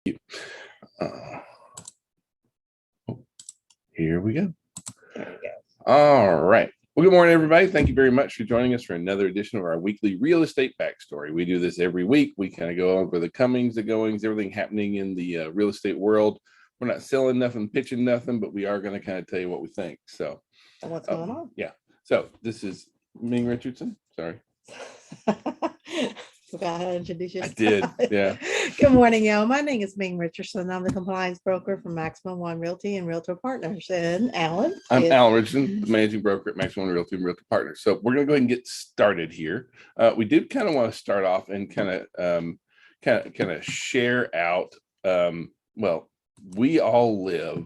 you. Here we go. There you go. All right. Well, good morning, everybody. Thank you very much for joining us for another edition of our weekly real estate backstory. We do this every week. We kind of go over the comings, the goings, everything happening in the real estate world. We're not selling nothing, pitching nothing, but we are going to kind of tell you what we think. So, What's going on? Yeah. So this is Ming Richardson. Sorry. Forgot how to introduce I yourself. did. Yeah. Good morning, y'all. My name is Ming Richardson. I'm the compliance broker for Maximum One Realty and Realtor Partners. And Alan? I'm Alan Richardson, the managing broker at Maximum One Realty and Realtor Partners. So we're going to go ahead and get started here. We did kind of want to start off and kind of share out. Well, we all live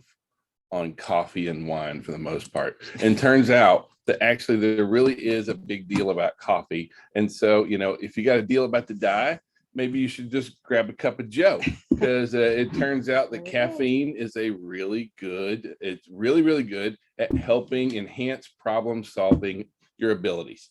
on coffee and wine for the most part, and turns out that actually there really is a big deal about coffee. And so, if you got a deal about to die, maybe you should just grab a cup of Joe, because it turns out that caffeine is it's really, really good at helping enhance problem solving your abilities.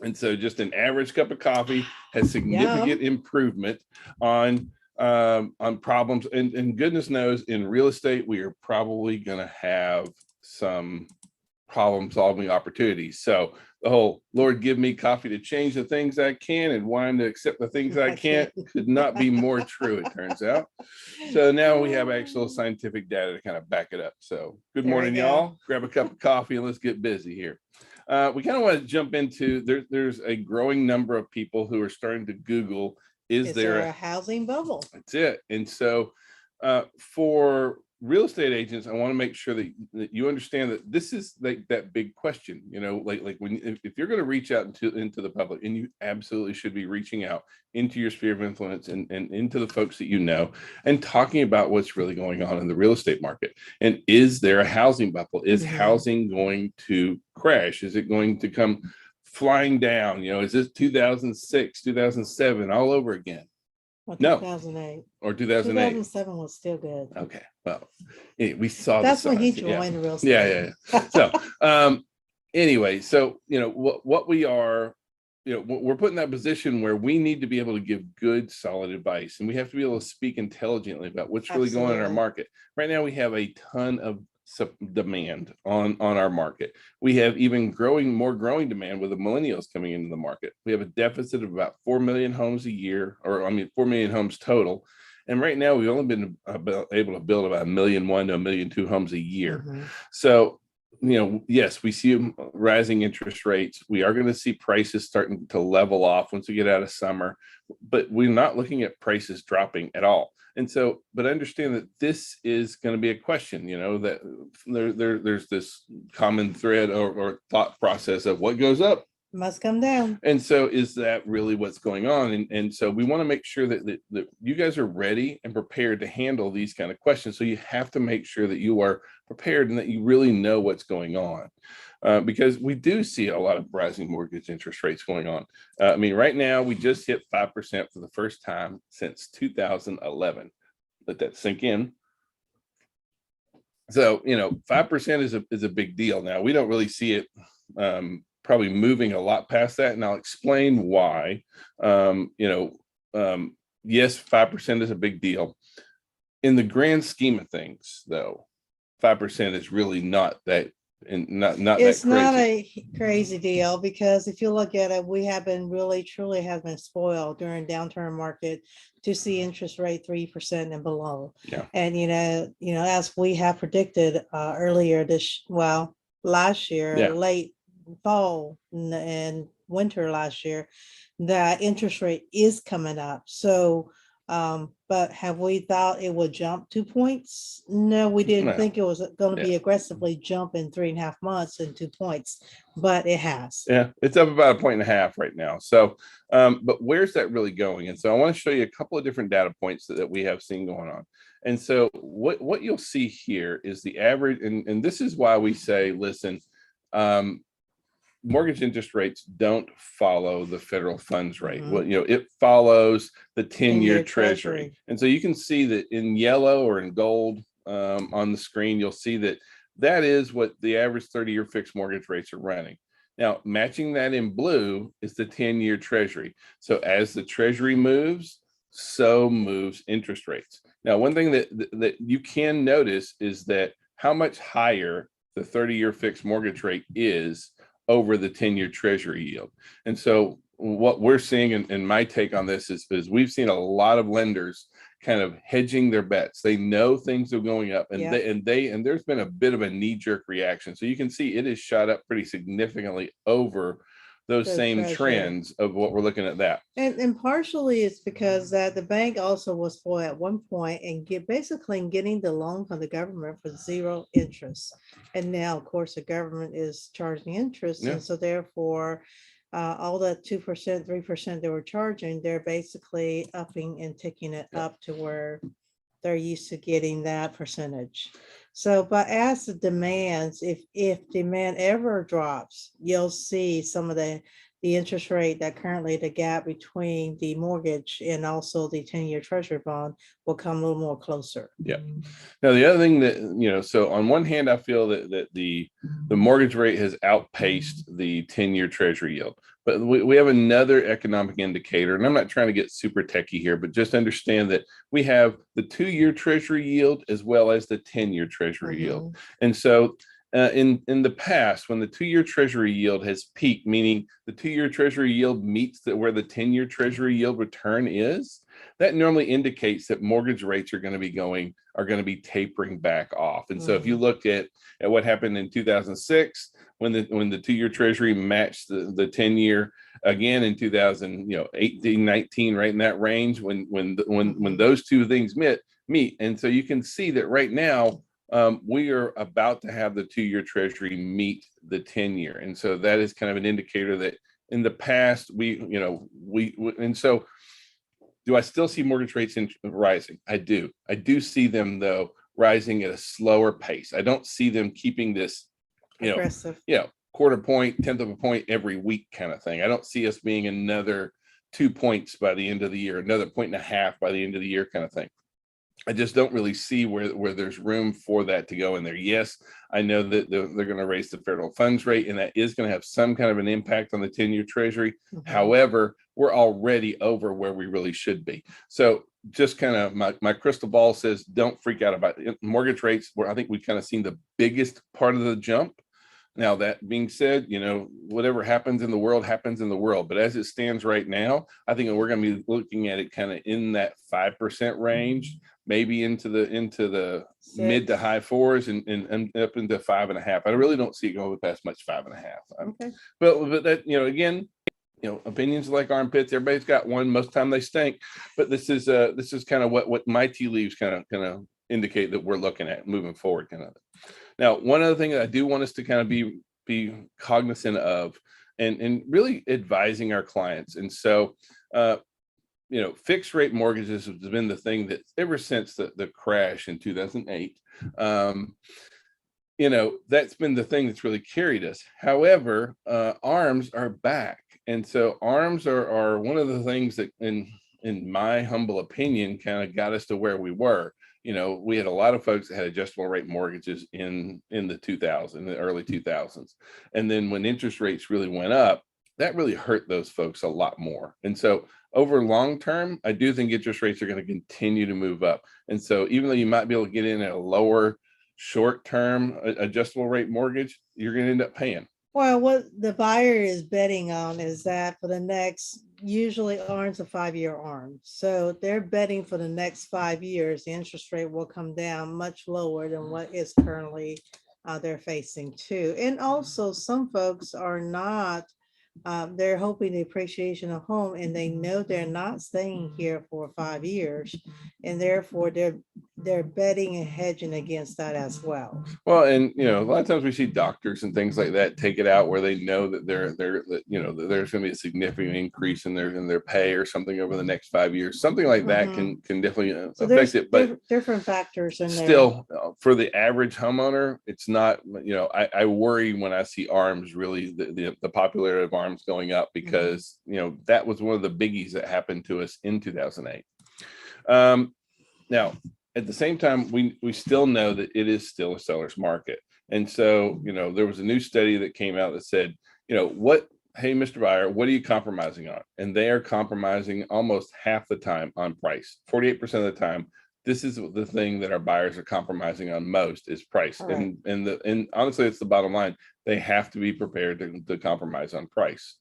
And so just an average cup of coffee has significant improvement on problems. And goodness knows, in real estate, we are probably going to have some problem solving opportunities. So the whole Lord give me coffee to change the things I can and wine to accept the things I can't could not be more true, it turns out. So now we have actual scientific data to kind of back it up. So good morning, y'all. Grab a cup of coffee and let's get busy here. We kind of want to jump into there's a growing number of people who are starting to Google, is there a housing bubble? That's it. And so for real estate agents, I want to make sure that you understand that this is like that big question, like when if you're going to reach out into the public, and you absolutely should be reaching out into your sphere of influence and into the folks that you know, and talking about what's really going on in the real estate market. And is there a housing bubble? Is housing going to crash? Is it going to come flying down? Is this 2006, 2007 all over again? Or No. 2008 or 2008. 2007 was still good. Okay, well, we saw that's when he joined the real estate. So anyway, so what we are, we're put in that position where we need to be able to give good, solid advice, and we have to be able to speak intelligently about what's really going on in our market. Right now, we have a ton of demand on our market. We have even more growing demand with the millennials coming into the market. We have a deficit of about 4 million homes a year, 4 million homes total. And right now we've only been able to build about 1.1 million to 1.2 million homes a year. So, yes, we see rising interest rates. We are going to see prices starting to level off once we get out of summer, but we're not looking at prices dropping at all. And so, but understand that this is going to be a question, that there's this common thread or thought process of what goes up must come down. And so is that really what's going on? And so we want to make sure that you guys are ready and prepared to handle these kind of questions. So you have to make sure that you are prepared and that you really know what's going on. Because we do see a lot of rising mortgage interest rates going on. Right now we just hit 5% for the first time since 2011. Let that sink in. So 5% is a big deal. Now we don't really see it probably moving a lot past that, and I'll explain why. Yes, 5% is a big deal. In the grand scheme of things, though, 5% is really not that. And not it's that crazy. Not a crazy deal, because if you look at it, we have been truly have been spoiled during downturn market to see interest rate 3% and below. Yeah. And as we have predicted earlier last year, late fall and winter last year, that interest rate is coming up. So but have we thought it would jump 2 points? No, we didn't think it was going to be aggressively jump in 3.5 months and 2 points, but it has. Yeah, it's up about 1.5 points right now. So, but where's that really going? And so I want to show you a couple of different data points that we have seen going on. And so what you'll see here is the average, and this is why we say, listen, mortgage interest rates don't follow the federal funds rate. Well, it follows the 10-year treasury. And so you can see that in yellow or in gold on the screen, you'll see that is what the average 30-year fixed mortgage rates are running. Now, matching that in blue is the 10-year treasury. So as the treasury moves, so moves interest rates. Now, one thing that you can notice is that how much higher the 30-year fixed mortgage rate is over the 10-year treasury yield. And so what we're seeing, and my take on this is we've seen a lot of lenders kind of hedging their bets. They know things are going up, and there's been a bit of a knee-jerk reaction. So you can see it has shot up pretty significantly over those same trends of what we're looking at that. And partially it's because that the bank also was for at one point and basically getting the loan from the government for 0 interest. And now, of course, the government is charging interest. And so therefore, all that 2%, 3% they were charging, they're basically upping and taking it up to where they're used to getting that percentage. So, but as the demands, if demand ever drops, you'll see some of the interest rate that currently the gap between the mortgage and also the 10-year treasury bond will come a little more closer. Yeah. Now, the other thing that, so on one hand, I feel that the mortgage rate has outpaced the 10-year treasury yield. But we have another economic indicator, and I'm not trying to get super techie here, but just understand that we have the 2-year treasury yield as well as the 10-year treasury yield. And so in the past, when the 2-year treasury yield has peaked, meaning the 2-year treasury yield meets where the 10-year treasury yield return is, that normally indicates that mortgage rates are going to be tapering back off. And so if you look at what happened in 2006, when the 2-year treasury matched the 10-year again in 2018, 19, right in that range, when those two things meet. And so you can see that right now, we are about to have the 2-year treasury meet the 10-year. And so that is kind of an indicator that in the past, and so do I still see mortgage rates rising? I do see them, though, rising at a slower pace. I don't see them keeping this, aggressive, quarter point, 1/10 of a point every week kind of thing. I don't see us being another 2 points by the end of the year, another 1.5 by the end of the year kind of thing. I just don't really see where there's room for that to go in there. Yes, I know that they're going to raise the federal funds rate, and that is going to have some kind of an impact on the 10-year treasury. However, we're already over where we really should be. So just kind of my crystal ball says, don't freak out about it. Mortgage rates, where I think we've kind of seen the biggest part of the jump. Now, that being said, whatever happens in the world happens in the world. But as it stands right now, I think we're going to be looking at it kind of in that 5% range, maybe into the mid to high 4s and up into 5.5. I really don't see it going past much 5.5. Okay. But that, again, opinions like armpits. Everybody's got one. Most of the time they stink. But this is kind of what my tea leaves kind of indicate that we're looking at moving forward. Kind of. Now, one other thing that I do want us to kind of be cognizant of, and really advising our clients. And so, fixed rate mortgages has been the thing that ever since the crash in 2008, that's been the thing that's really carried us. However, ARMs are back. And so ARMs are one of the things that, in my humble opinion, kind of got us to where we were. We had a lot of folks that had adjustable rate mortgages in the early 2000s. And then when interest rates really went up, that really hurt those folks a lot more. And so over long term, I do think interest rates are going to continue to move up. And so even though you might be able to get in at a lower short-term adjustable rate mortgage, you're going to end up paying. Well, what the buyer is betting on is that for the next, usually ARM's a 5-year ARM. So they're betting for the next 5 years, the interest rate will come down much lower than what is currently they're facing too. And also some folks are not, they're hoping the appreciation of home, and they know they're not staying here for 5 years, and therefore they're betting and hedging against that as well. Well, and a lot of times we see doctors and things like that take it out where they know that that there's going to be a significant increase in their pay or something over the next 5 years. Something like that can definitely affect it. But different factors in still, for the average homeowner, it's not. I worry when I see ARMs really the popularity of ARMs going up, because that was one of the biggies that happened to us in 2008. Now, at the same time, we still know that it is still a seller's market. And so, there was a new study that came out that said, hey, Mr. Buyer, what are you compromising on? And they are compromising almost half the time on price. 48% of the time, this is the thing that our buyers are compromising on most is price. Correct. And honestly, it's the bottom line. They have to be prepared to compromise on price.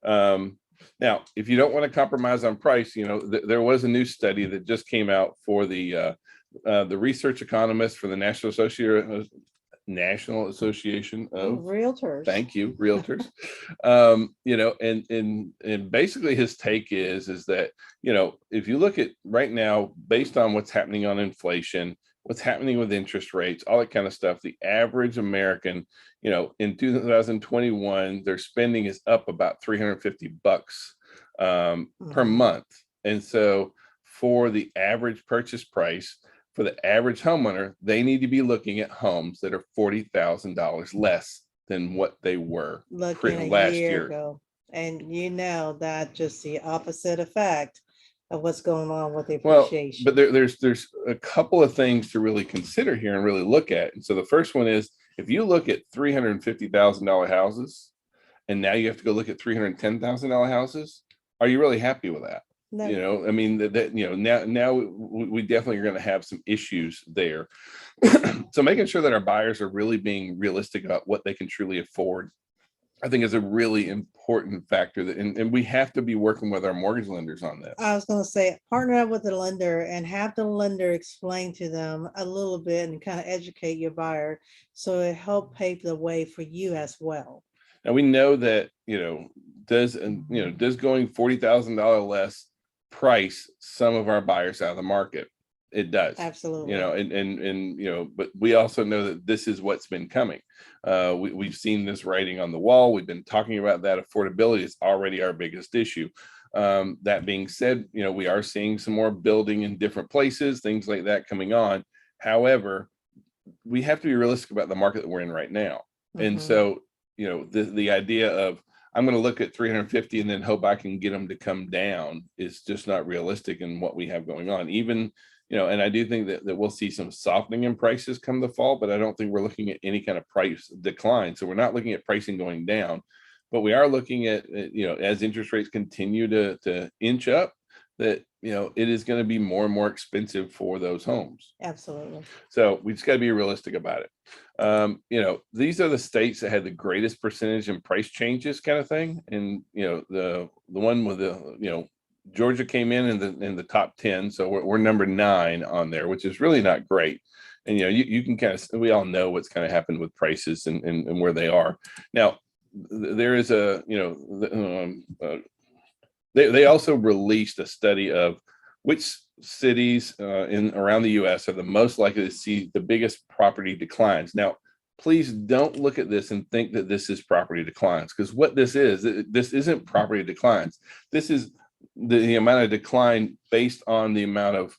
Now, if you don't want to compromise on price, you know, there was a new study that just came out for the research economists for the National Association of Realtors. Thank you, Realtors. You know, and basically his take is that, you know, if you look at right now, based on what's happening on inflation, what's happening with interest rates, all that kind of stuff, the average American, you know, in 2021, their spending is up about $350 per month. And so for the average purchase price, for the average homeowner, they need to be looking at homes that are $40,000 less than what they were looking last a year year. ago. And you know that just the opposite effect of what's going on with the Well, appreciation. but there's a couple of things to really consider here and really look at. And so the first one is, if you look at $350,000 houses, and now you have to go look at $310,000 houses, are you really happy with that? No. You know, I mean, that you know, now we definitely are going to have some issues there. So making sure that our buyers are really being realistic about what they can truly afford, I think, is a really important factor that, and we have to be working with our mortgage lenders on this. I was going to say, partner up with the lender and have the lender explain to them a little bit and kind of educate your buyer, so it help pave the way for you as well. And we know that, you know, does going $40,000 less price some of our buyers out of the market? It does. Absolutely. You know, and you know, but we also know that this is what's been coming. We've seen this writing on the wall. We've been talking about that. Affordability is already our biggest issue. That being said, you know, we are seeing some more building in different places, things like that coming on. However, we have to be realistic about the market that we're in right now. And so, you know, the idea of, I'm going to look at 350 and then hope I can get them to come down is just not realistic in what we have going on. Even, you know, and I do think that we'll see some softening in prices come the fall, but I don't think we're looking at any kind of price decline. So we're not looking at pricing going down, but we are looking at, you know, as interest rates continue to inch up, that, you know, it is going to be more and more expensive for those homes. Absolutely. So we just got to be realistic about it. You know, these are the states that had the greatest percentage in price changes, kind of thing. And, you know, the one with the, you know, Georgia came in the top 10. So we're number 9 on there, which is really not great. And, you know, you can kind of, we all know what's kind of happened with prices and where they are. Now, there is a, you know, they also released a study of which cities in around the U.S. are the most likely to see the biggest property declines. Now, please don't look at this and think that this is property declines, because what this isn't property declines. This is the amount of decline based on the amount of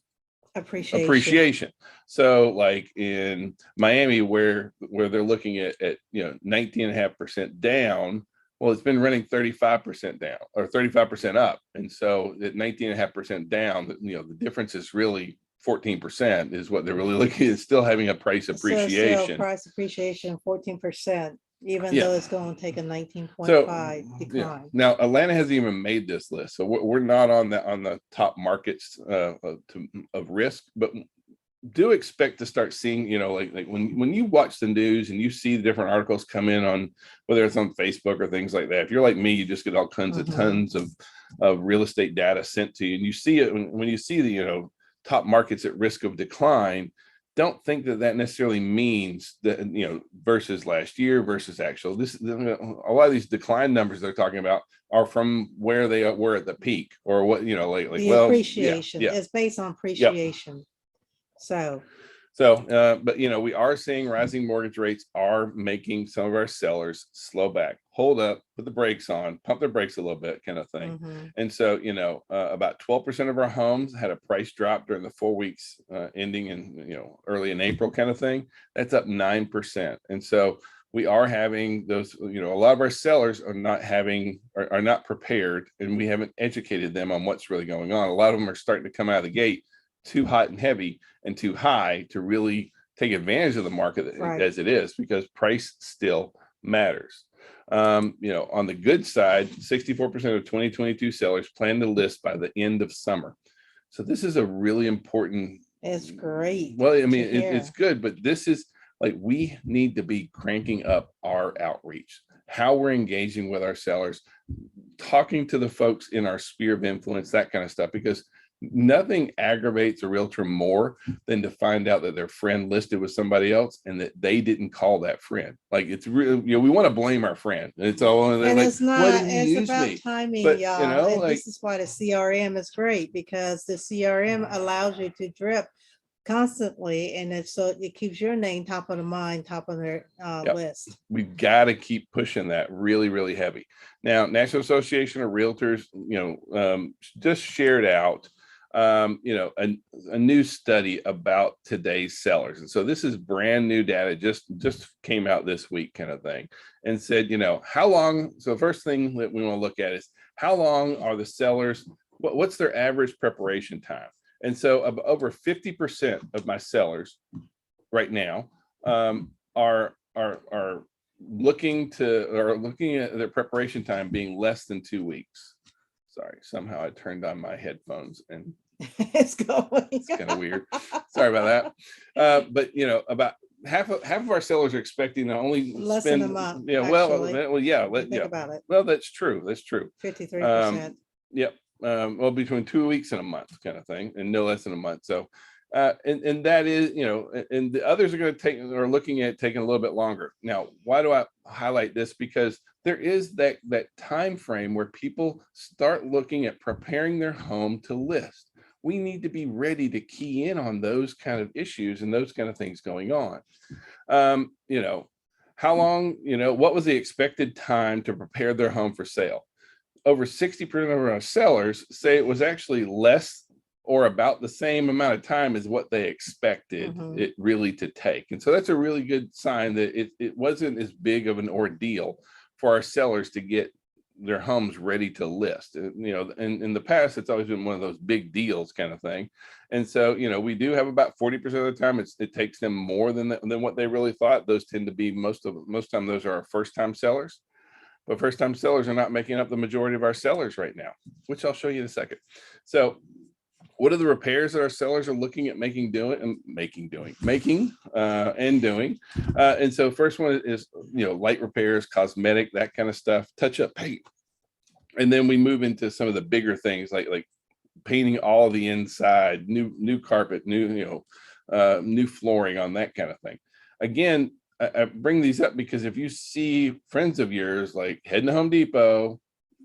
appreciation. So like in Miami, where they're looking at you know 19.5% down. Well, it's been running 35% down or 35% up. And so at 19.5% down, you know, the difference is really 14% is what they're really looking at, still having a price appreciation. So still price appreciation 14%, even though it's going to take a 19.5 decline. Yeah. Now, Atlanta hasn't even made this list. So we're not on the top markets of risk, but do expect to start seeing, you know, like when you watch the news and you see the different articles come in on, whether it's on Facebook or things like that. If you're like me, you just get all kinds of tons of real estate data sent to you, and you see it when you see the, you know, top markets at risk of decline. Don't think that necessarily means that, you know, versus last year versus actual. This, a lot of these decline numbers they're talking about are from where they were at the peak, or what, you know, like the well, appreciation. Yeah. It's based on appreciation. Yep. But you know, we are seeing rising mortgage rates are making some of our sellers slow back, hold up, put the brakes on, pump their brakes a little bit, kind of thing. And so, you know, about 12% of our homes had a price drop during the 4 weeks ending in, you know, early in April, kind of thing. That's up 9%. And so we are having those, you know, a lot of our sellers are not prepared, and we haven't educated them on what's really going on. A lot of them are starting to come out of the gate too hot and heavy and too high to really take advantage of the market as it is, because price still matters. On the good side, 64% of 2022 sellers plan to list by the end of summer. So this is a really important. It's great. Well, I mean, it's good, but this is like, we need to be cranking up our outreach, how we're engaging with our sellers, talking to the folks in our sphere of influence, that kind of stuff, because nothing aggravates a realtor more than to find out that their friend listed with somebody else and that they didn't call that friend. Like, it's really, we want to blame our friend. It's all, and like, it's not, it's about timing, but, y'all. And like, this is why the CRM is great, because the CRM allows you to drip constantly, and it keeps your name top of the mind, top of their list. We've got to keep pushing that really, really heavy. Now, National Association of Realtors, just shared out, a new study about today's sellers. And so this is brand new data, just came out this week, kind of thing, and said, how long. So the first thing that we want to look at is, how long are the sellers, what's their average preparation time? And so over 50% of my sellers right now are looking at their preparation time being less than 2 weeks. Sorry, somehow I turned on my headphones and it's going. It's kind of weird. Sorry about that. But about half of our sellers are expecting to only less spend than a month. Yeah, Think about it. Well, that's true. 53%. Yep. Well, between 2 weeks and a month, kind of thing, and no less than a month. So, and that is, and the others are looking at taking a little bit longer. Now, why do I highlight this? Because there is that time frame where people start looking at preparing their home to list. We need to be ready to key in on those kind of issues and those kind of things going on. How long, what was the expected time to prepare their home for sale? Over 60% of our sellers say it was actually less or about the same amount of time as what they expected it really to take. And so that's a really good sign that it wasn't as big of an ordeal for our sellers to get their homes ready to list. In the past, it's always been one of those big deals kind of thing. And so, we do have about 40% of the time it takes them more than what they really thought. Those tend to be most time those are our first time sellers. But first time sellers are not making up the majority of our sellers right now, which I'll show you in a second. So what are the repairs that our sellers are looking at making and doing? And so first one is, light repairs, cosmetic, that kind of stuff, touch up paint. And then we move into some of the bigger things like painting all the inside, new carpet, new flooring on that kind of thing. Again, I bring these up because if you see friends of yours like heading to Home Depot,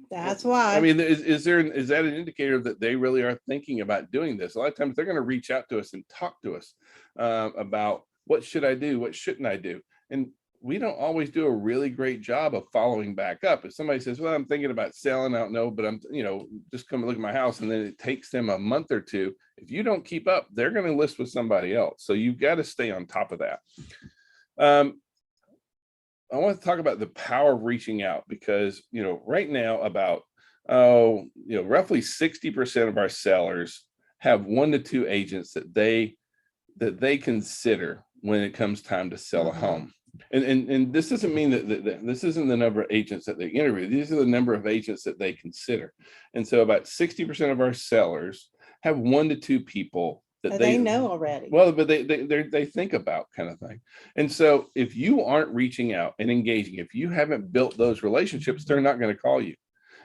that's why. I mean, is that an indicator that they really are thinking about doing this? A lot of times they're going to reach out to us and talk to us about what should I do, what shouldn't I do, and we don't always do a really great job of following back up. If somebody says, "Well, I'm thinking about selling, I don't know, but I'm just come look at my house," and then it takes them a month or two, if you don't keep up, they're going to list with somebody else. So you've got to stay on top of that. I want to talk about the power of reaching out because, right now about, roughly 60% of our sellers have 1 to 2 agents that they consider when it comes time to sell a home. And this doesn't mean that this isn't the number of agents that they interview. These are the number of agents that they consider. And so about 60% of our sellers have 1 to 2 people that they know already. Well, but they think about, kind of thing. And so if you aren't reaching out and engaging, if you haven't built those relationships, they're not going to call you.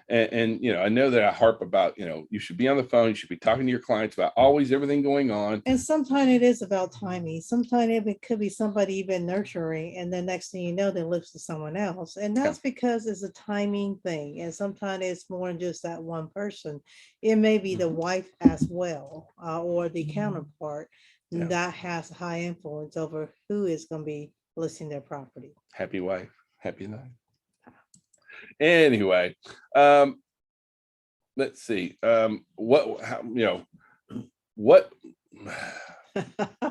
And I know that I harp about, you should be on the phone, you should be talking to your clients about always everything going on. And sometimes it is about timing. Sometimes it could be somebody even nurturing, and the next thing you know, they live to someone else. And that's because it's a timing thing. And sometimes it's more than just that one person. It may be the wife as well, or the counterpart that has high influence over who is going to be listing their property. Happy wife, happy life. Anyway, let's see. What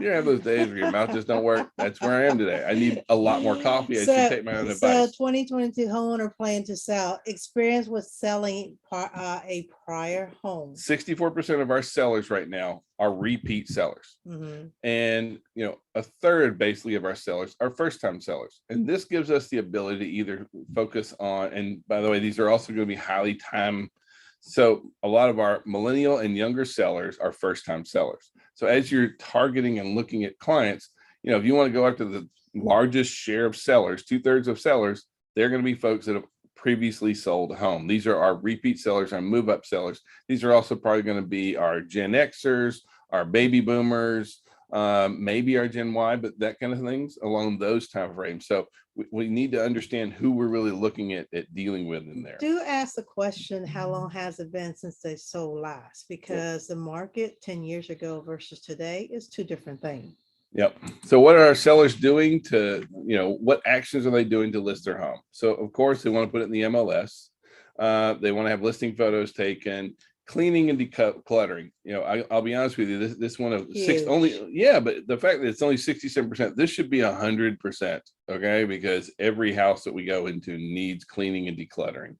You have those days where your mouth just don't work. That's where I am today. I need a lot more coffee. I should take my own advice. 2022 homeowner plan to sell. Experience with selling a prior home. 64% of our sellers right now are repeat sellers. Mhm. And, a third basically of our sellers are first-time sellers. And this gives us the ability to either focus on, and by the way, these are also going to be highly time. So a lot of our millennial and younger sellers are first-time sellers. So as you're targeting and looking at clients, if you want to go after the largest share of sellers, 2/3 of sellers, they're going to be folks that have previously sold a home. These are our repeat sellers, our move-up sellers. These are also probably going to be our Gen Xers, our baby boomers, maybe our Gen Y, but that kind of things along those time frames. So we need to understand who we're really looking at dealing with in there. Do ask the question, how long has it been since they sold last? Because the market 10 years ago versus today is two different things. Yep. So what are our sellers doing to, what actions are they doing to list their home? So of course they want to put it in the MLS. They want to have listing photos taken, cleaning and decluttering. I'll be honest with you, this one of six only, but the fact that it's only 67%, this should be 100%. Okay. Because every house that we go into needs cleaning and decluttering.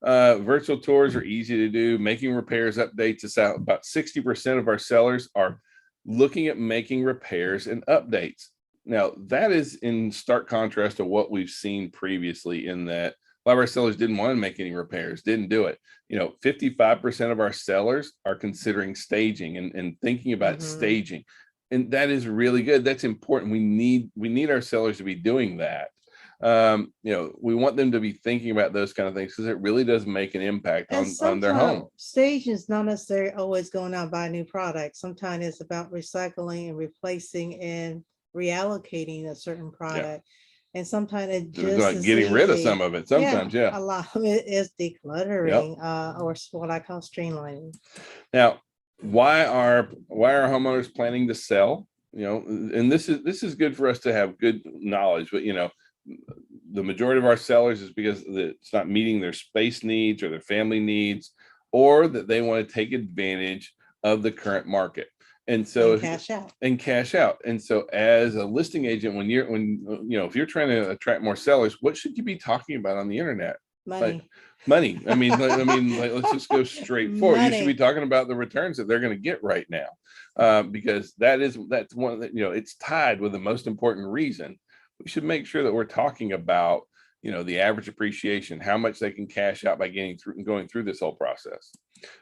Virtual tours are easy to do. Making repairs, updates. It's out. About 60% of our sellers are looking at making repairs and updates. Now, that is in stark contrast to what we've seen previously, in that a lot of our sellers didn't want to make any repairs, didn't do it. 55% of our sellers are considering staging and thinking about staging. And that is really good. That's important. We need our sellers to be doing that. We want them to be thinking about those kind of things, because it really does make an impact on their home. Staging is not necessarily always going out and buy new products. Sometimes it's about recycling and replacing and reallocating a certain product. Yeah. And sometimes it just like getting rid of some of it. Sometimes, a lot of it is decluttering, or what I call streamlining. Now, why are homeowners planning to sell? And this is good for us to have good knowledge, but the majority of our sellers is because it's not meeting their space needs or their family needs, or that they want to take advantage of the current market. And so cash out. And so as a listing agent, if you're trying to attract more sellers, what should you be talking about on the internet? Money. I mean, let's just go straight forward. You should be talking about the returns that they're going to get right now, because that's one that, it's tied with the most important reason. We should make sure that we're talking about, the average appreciation, how much they can cash out by going through this whole process.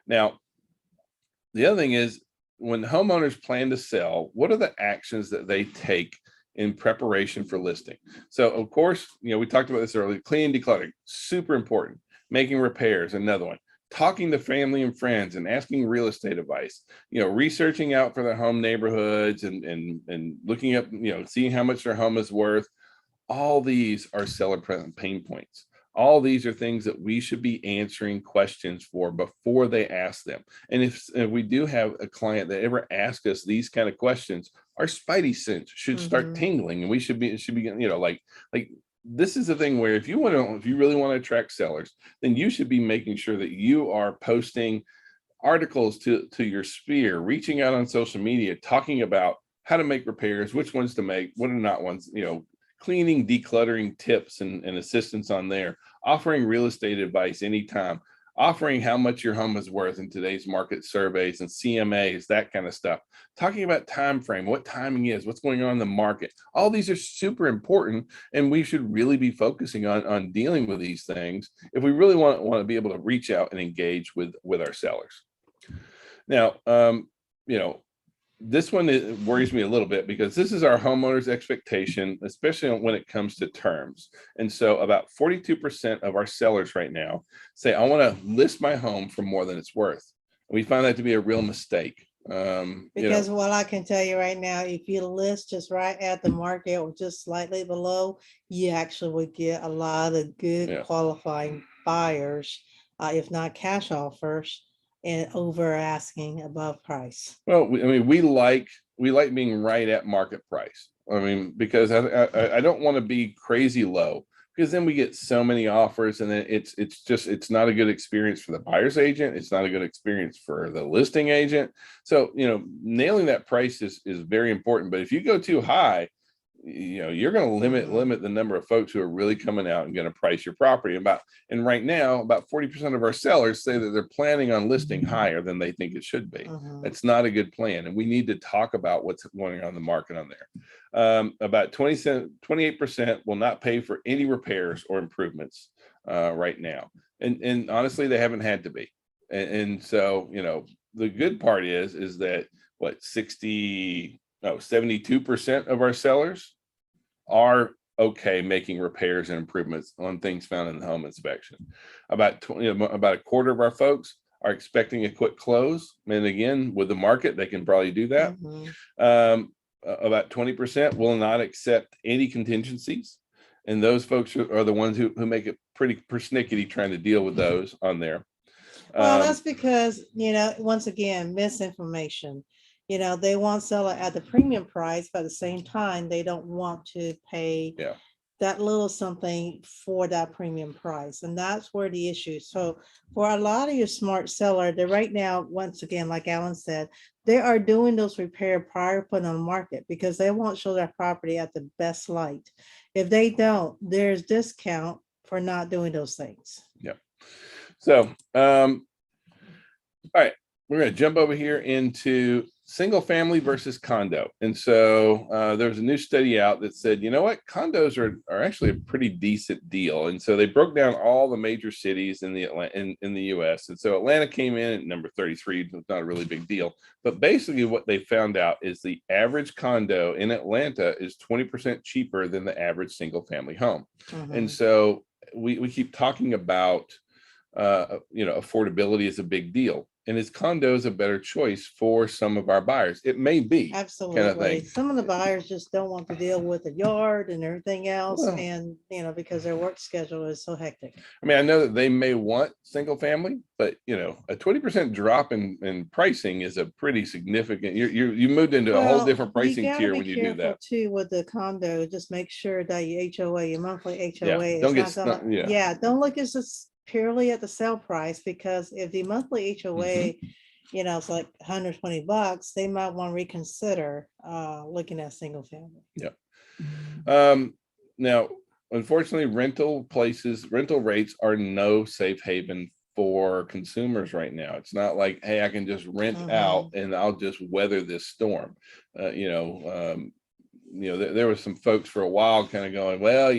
Now, the other thing is, when homeowners plan to sell, what are the actions that they take in preparation for listing? So of course, we talked about this earlier, cleaning, decluttering, super important. Making repairs, another one. Talking to family and friends and asking real estate advice, researching out for their home neighborhoods and looking up, seeing how much their home is worth. All these are seller pain points. All these are things that we should be answering questions for before they ask them. And if we do have a client that ever asks us these kind of questions, our spidey sense should start tingling, and it should be, like this is the thing where if you really want to attract sellers, then you should be making sure that you are posting articles to your sphere, reaching out on social media, talking about how to make repairs, which ones to make, what are not ones, cleaning, decluttering tips and assistance on there, offering real estate advice anytime, offering how much your home is worth in today's market surveys and CMAs, that kind of stuff. Talking about time frame, what timing is, what's going on in the market. All these are super important, and we should really be focusing on dealing with these things if we really want to be able to reach out and engage with our sellers. Now, this one worries me a little bit, because this is our homeowners' expectation, especially when it comes to terms. And so about 42% of our sellers right now say, I want to list my home for more than it's worth. We find that to be a real mistake. Because what I can tell you right now, if you list just right at the market or just slightly below, you actually would get a lot of good qualifying buyers, if not cash offers, and over asking above price. Well, we like being right at market price. Because I don't want to be crazy low, because then we get so many offers, and then it's not a good experience for the buyer's agent. It's not a good experience for the listing agent. So, nailing that price is very important. But if you go too high, you're going to limit the number of folks who are really coming out and going to price your property. And right now, about 40% of our sellers say that they're planning on listing higher than they think it should be. That's not a good plan. And we need to talk about what's going on the market on there. About 28% will not pay for any repairs or improvements right now. And honestly, they haven't had to be. And so, the good part is that 72% of our sellers are okay making repairs and improvements on things found in the home inspection. About a quarter of our folks are expecting a quick close. And again, with the market, they can probably do that. About 20% will not accept any contingencies. And those folks are the ones who make it pretty persnickety trying to deal with those on there. Well, that's because, once again, misinformation. They want seller at the premium price, but at the same time, they don't want to pay that little something for that premium price. And that's where the issue. So for a lot of your smart seller, they're right now, once again, like Alan said, they are doing those repair prior to putting on the market because they want to show their property at the best light. If they don't, there's discount for not doing those things. Yeah. So, all right, we're going to jump over here into single family versus condo. And so there's a new study out that said, condos are actually a pretty decent deal. And so they broke down all the major cities in the US. And so Atlanta came in at number 33. It's not a really big deal. But basically what they found out is the average condo in Atlanta is 20% cheaper than the average single family home. And so we keep talking about affordability is a big deal. And is condos a better choice for some of our buyers? It may be. Absolutely. Kind of thing. Some of the buyers just don't want to deal with the yard and everything else. Well, and, because their work schedule is so hectic. I mean, I know that they may want single family, but, a 20% drop in pricing is a pretty significant, you moved into a whole different pricing tier when you do that. Too, with the condo, just make sure that your HOA, your monthly HOA is don't look at this purely at the sale price, because if the monthly HOA, it's like $120, they might want to reconsider looking at single family. Yeah. Now, unfortunately, rental rates are no safe haven for consumers right now. It's not like, hey, I can just rent out and I'll just weather this storm. There was some folks for a while kind of going, well,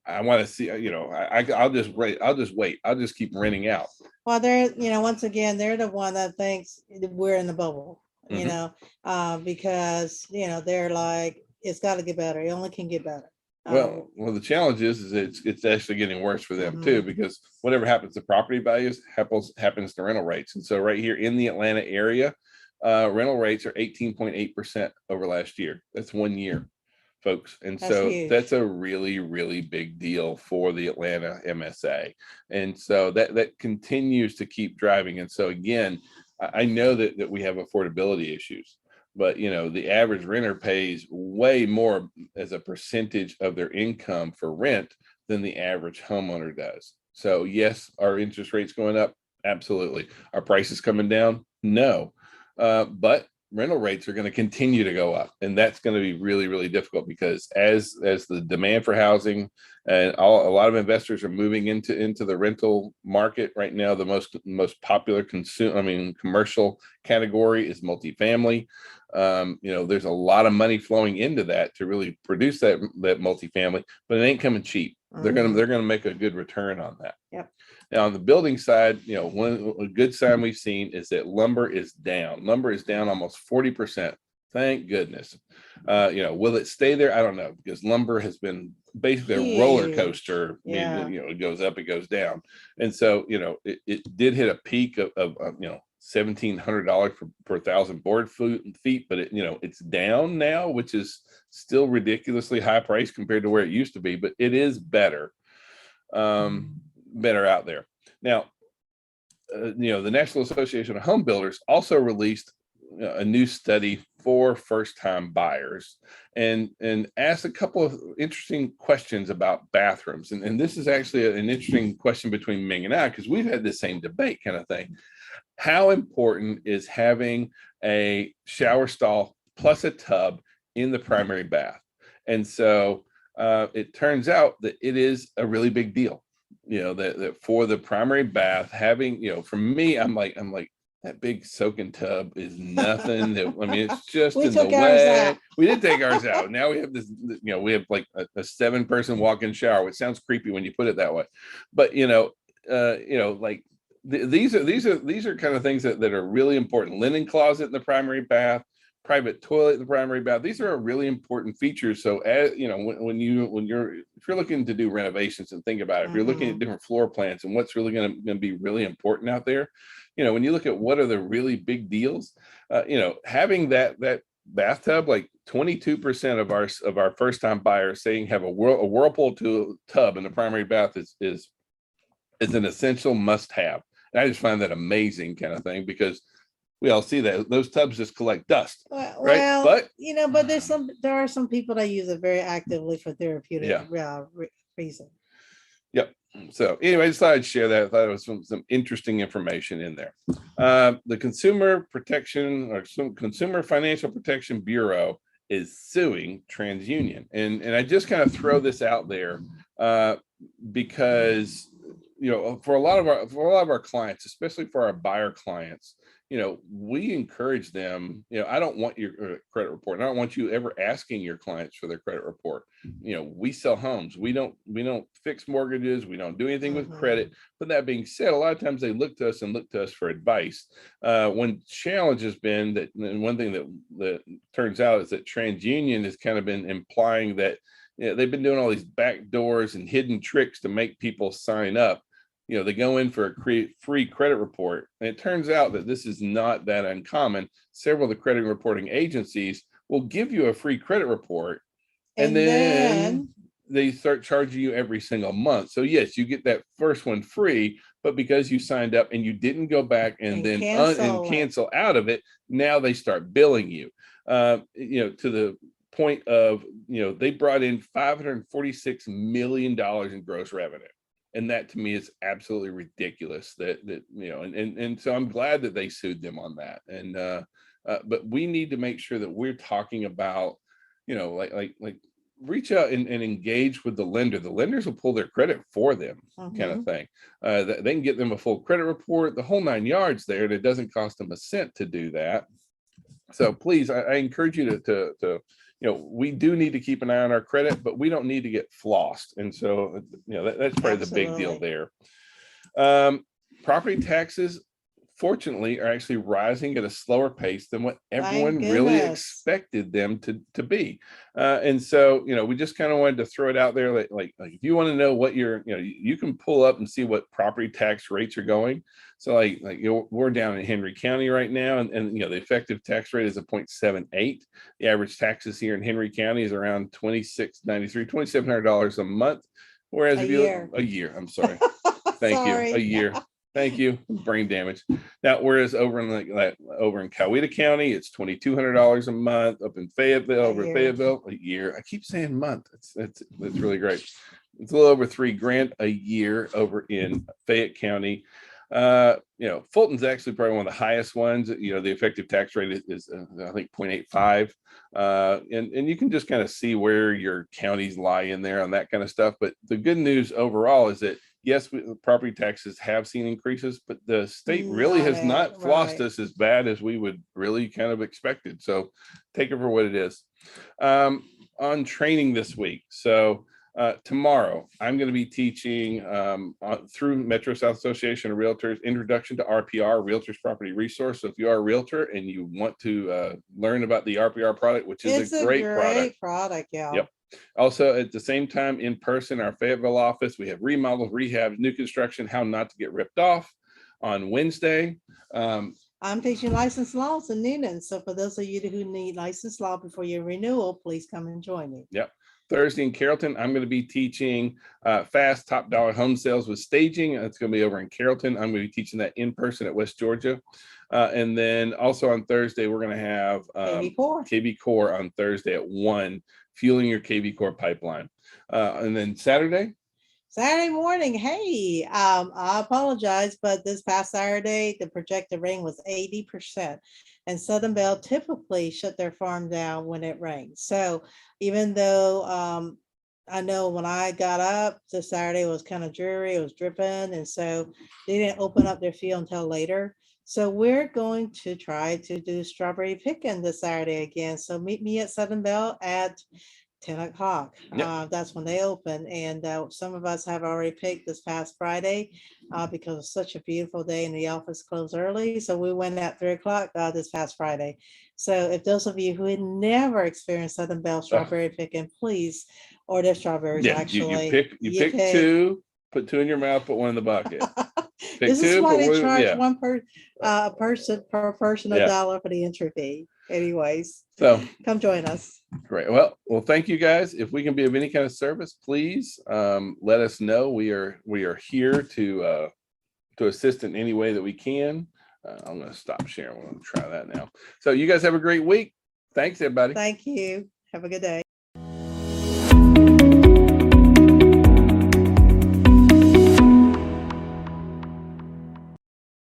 I want to see, I'll just wait. I'll just keep renting out. Well, they're, once again, they're the one that thinks we're in the bubble, because, they're like, it's got to get better. It only can get better. Well, the challenge is it's actually getting worse for them too, because whatever happens to property values happens to rental rates. And so right here in the Atlanta area, rental rates are 18.8% over last year. That's 1 year. Folks. And so that's a really, really big deal for the Atlanta MSA. And so that continues to keep driving. And so again, I know that we have affordability issues, but the average renter pays way more as a percentage of their income for rent than the average homeowner does. So yes, our interest rates going up? Absolutely. Our prices coming down? No. But rental rates are going to continue to go up, and that's going to be really, really difficult, because as the demand for housing and a lot of investors are moving into the rental market right now. The most popular commercial category is multifamily. There's a lot of money flowing into that to really produce that multifamily, but it ain't coming cheap. They're gonna make a good return on that. Yep. Now on the building side, a good sign we've seen is that lumber is down. Lumber is down almost 40%. Thank goodness. Will it stay there? I don't know, because lumber has been basically a roller coaster. Yeah. It goes up, it goes down. And so, it did hit a peak of $1,700 per 1,000 board feet, but it's down now, which is still ridiculously high price compared to where it used to be, but it is better out there. Now, the National Association of Home Builders also released a new study for first-time buyers and ask a couple of interesting questions about bathrooms. And this is actually an interesting question between Ming and I, because we've had the same debate kind of thing. How important is having a shower stall plus a tub in the primary bath? And so it turns out that it is a really big deal, that for the primary bath, having, for me, I'm like, that big soaking tub is nothing. It's just We in the took ours way. out. We did take ours out. Now we have this, we have like a 7-person walk-in shower, which sounds creepy when you put it that way. But, like these are kind of things that are really important. Linen closet in the primary bath, private toilet in the primary bath. These are really important features. So as if you're looking to do renovations and think about it, if you're looking at different floor plans and what's really going to be really important out there, when you look at what are the really big deals, having that bathtub, like 22% of our first time buyers saying have a whirlpool to tub in the primary bath is an essential must have. And I just find that amazing kind of thing, because we all see that those tubs just collect dust, right? Well, but there are some people that use it very actively for therapeutic reason. Yep. So anyway, I just thought I'd share that. I thought it was some interesting information in there. The Consumer Financial Protection Bureau is suing TransUnion, and I just kind of throw this out there because for a lot of our clients, especially for our buyer clients, we encourage them. I don't want your credit report. I don't want you ever asking your clients for their credit report. We sell homes. We don't fix mortgages. We don't do anything with credit. But that being said, a lot of times they look to us for advice. One challenge has been that, and one thing that turns out is that TransUnion has kind of been implying that they've been doing all these back doors and hidden tricks to make people sign up. They go in for a free credit report, and it turns out that this is not that uncommon. Several of the credit reporting agencies will give you a free credit report, and then they start charging you every single month. So yes, you get that first one free, but because you signed up and you didn't go back and then cancel out of it, now they start billing you. To the point of, they brought in $546 million in gross revenue. And that to me is absolutely ridiculous and so I'm glad that they sued them on that. And but we need to make sure that we're talking about, like reach out and engage with the lender. The lenders will pull their credit for them, kind of thing. They can get them a full credit report, the whole 9 yards there, and it doesn't cost them a cent to do that. So please, I encourage you to we do need to keep an eye on our credit, but we don't need to get flossed. And so, that's probably the big deal there. Property taxes, fortunately, are actually rising at a slower pace than what everyone really expected them to be. And so, we just kind of wanted to throw it out there. Like if you want to know what you can pull up and see what property tax rates are going. So we're down in Henry County right now, and the effective tax rate is a 0.78. The average taxes here in Henry County is around $2,700 a month. Whereas a year, I'm sorry. Thank you. A year. Thank you. Brain damage. Now, whereas over in Coweta County, it's $2,200 a month. Up in Fayetteville, a year. I keep saying month. That's really great. It's a little over $3,000 a year over in Fayette County. Fulton's actually probably one of the highest ones. The effective tax rate is I think 0.85. And you can just kind of see where your counties lie in there on that kind of stuff. But the good news overall is that yes, property taxes have seen increases, but the state really has not flossed us as bad as we would really kind of expected. So take it for what it is. On training this week. So tomorrow, I'm going to be teaching through Metro South Association of Realtors, Introduction to RPR, Realtors Property Resource. So if you are a realtor and you want to learn about the RPR product, which is a great product. Yeah. Yep. Also, at the same time, in person, our Fayetteville office, we have remodels, rehabs, new construction, how not to get ripped off on Wednesday. I'm teaching licensed laws in Newnan. So for those of you who need licensed law before your renewal, please come and join me. Yep. Thursday in Carrollton, I'm going to be teaching fast top dollar home sales with staging. It's going to be over in Carrollton. I'm going to be teaching that in person at West Georgia. And then also on Thursday, we're going to have KB Core on Thursday at 1, fueling your KB Core pipeline. And then Saturday morning. Hey, I apologize, but this past Saturday, the projected rain was 80%. And Southern Belle typically shut their farm down when it rains. So even though I know when I got up, the Saturday was kind of dreary, it was dripping. And so they didn't open up their field until later. So we're going to try to do strawberry picking this Saturday again. So meet me at Southern Belle at 10 o'clock. Yep. That's when they open. And some of us have already picked this past Friday because it's such a beautiful day and the office closed early. So we went at 3 o'clock this past Friday. So if those of you who had never experienced Southern Belle strawberry picking, please order strawberries. Yeah, actually. You pick 2, put 2 in your mouth, put 1 in the bucket. This is why they charge one person per person $1 for the entry fee. Anyways, so come join us. Great. Well, thank you guys. If we can be of any kind of service, please let us know. We are here to assist in any way that we can. I'm going to stop sharing. We're going to try that now. So you guys have a great week. Thanks, everybody. Thank you. Have a good day.